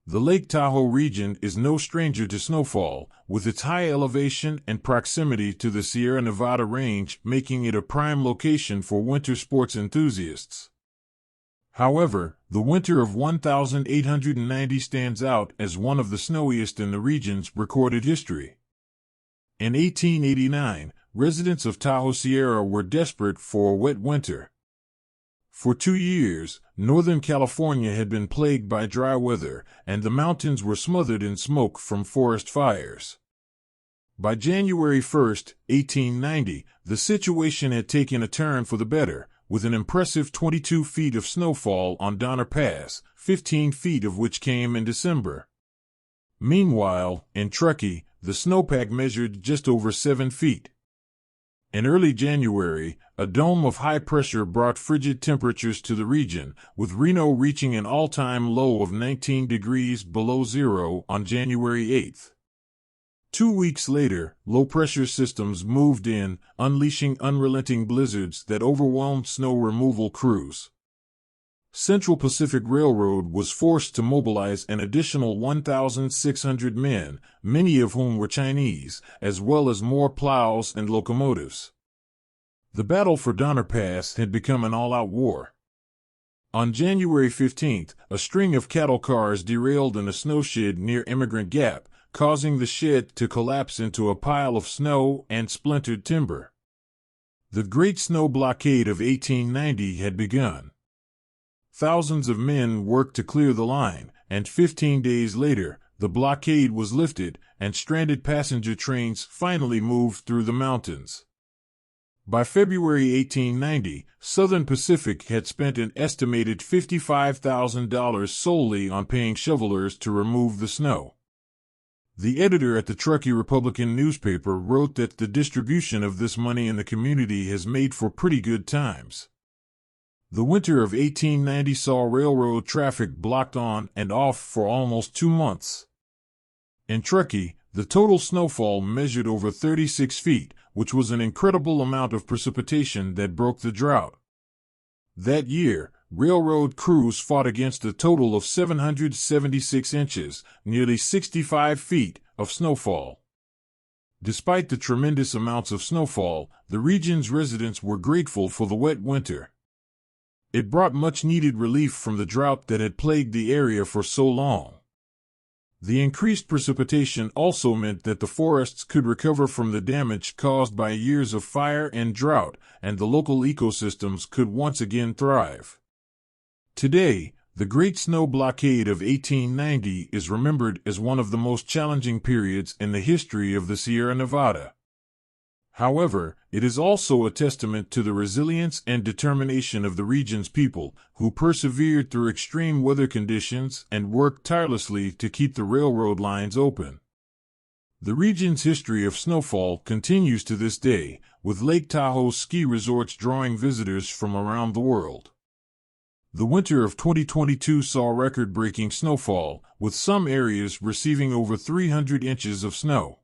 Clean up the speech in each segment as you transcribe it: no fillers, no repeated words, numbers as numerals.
The Lake Tahoe region is no stranger to snowfall, with its high elevation and proximity to the Sierra Nevada range making it a prime location for winter sports enthusiasts. However, the winter of 1890 stands out as one of the snowiest in the region's recorded history. In 1889, residents of Tahoe Sierra were desperate for a wet winter. For 2 years, Northern California had been plagued by dry weather, and the mountains were smothered in smoke from forest fires. By January 1, 1890, the situation had taken a turn for the better, with an impressive 22 feet of snowfall on Donner Pass, 15 feet of which came in December. Meanwhile, in Truckee, the snowpack measured just over 7 feet. In early January, a dome of high pressure brought frigid temperatures to the region, with Reno reaching an all-time low of 19 degrees below zero on January 8. 2 weeks later, low-pressure systems moved in, unleashing unrelenting blizzards that overwhelmed snow removal crews. Central Pacific Railroad was forced to mobilize an additional 1,600 men, many of whom were Chinese, as well as more plows and locomotives. The battle for Donner Pass had become an all-out war. On January 15th, a string of cattle cars derailed in a snow shed near Immigrant Gap, causing the shed to collapse into a pile of snow and splintered timber. The Great Snow Blockade of 1890 had begun. Thousands of men worked to clear the line, and 15 days later, the blockade was lifted, and stranded passenger trains finally moved through the mountains. By February 1890, Southern Pacific had spent an estimated $55,000 solely on paying shovelers to remove the snow. The editor at the Truckee Republican newspaper wrote that the distribution of this money in the community has made for pretty good times. The winter of 1890 saw railroad traffic blocked on and off for almost 2 months. In Truckee, the total snowfall measured over 36 feet, which was an incredible amount of precipitation that broke the drought. That year, railroad crews fought against a total of 776 inches, nearly 65 feet, of snowfall. Despite the tremendous amounts of snowfall, the region's residents were grateful for the wet winter. It brought much-needed relief from the drought that had plagued the area for so long. The increased precipitation also meant that the forests could recover from the damage caused by years of fire and drought, and the local ecosystems could once again thrive. Today, the Great Snow Blockade of 1890 is remembered as one of the most challenging periods in the history of the Sierra Nevada. However, it is also a testament to the resilience and determination of the region's people, who persevered through extreme weather conditions and worked tirelessly to keep the railroad lines open. The region's history of snowfall continues to this day, with Lake Tahoe ski resorts drawing visitors from around the world. The winter of 2022 saw record-breaking snowfall, with some areas receiving over 300 inches of snow.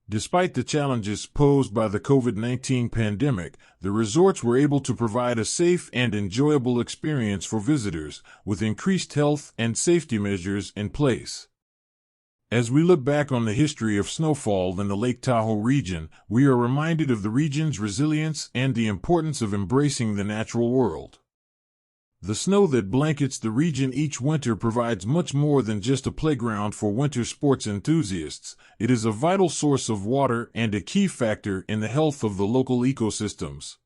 Despite the challenges posed by the COVID-19 pandemic, the resorts were able to provide a safe and enjoyable experience for visitors, with increased health and safety measures in place. As we look back on the history of snowfall in the Lake Tahoe region, we are reminded of the region's resilience and the importance of embracing the natural world. The snow that blankets the region each winter provides much more than just a playground for winter sports enthusiasts. It is a vital source of water and a key factor in the health of the local ecosystems.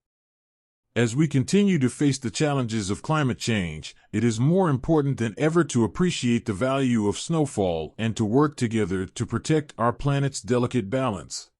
As we continue to face the challenges of climate change, it is more important than ever to appreciate the value of snowfall and to work together to protect our planet's delicate balance.